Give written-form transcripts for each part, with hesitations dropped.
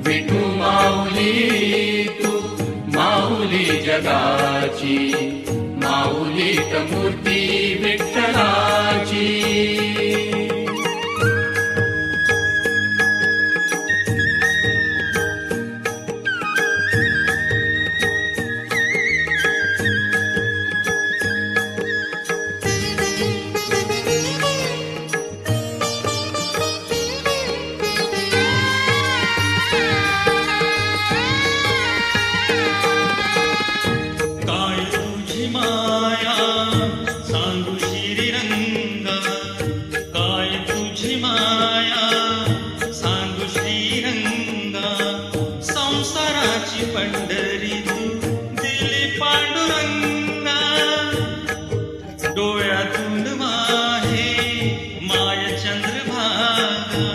विठू माऊली तू माऊली जगाची, माऊलीत मूर्ती विठ्ठलाची. माया सांगू श्रीरंगा, काय तुझी माया सांगू श्रीरंगा. संसाराची पंढरी तू दिली पांडुरंगा, डोळ्यातून वाहे माय चंद्रभागा.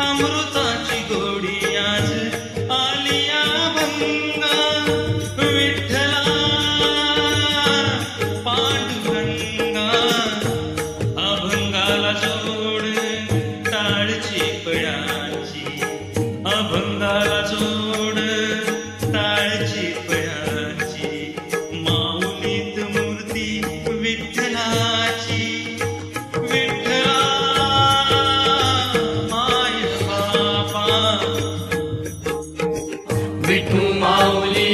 अमृताची गोडी आज आलिया भंगा, विठ्ठला अभंगाला जोड टाळची पळाची, अभंगाला जोड टाळची पळाची. माऊलीत मूर्ती विठ्ठलाची, विठ्ठला माय बापा. विठू माऊली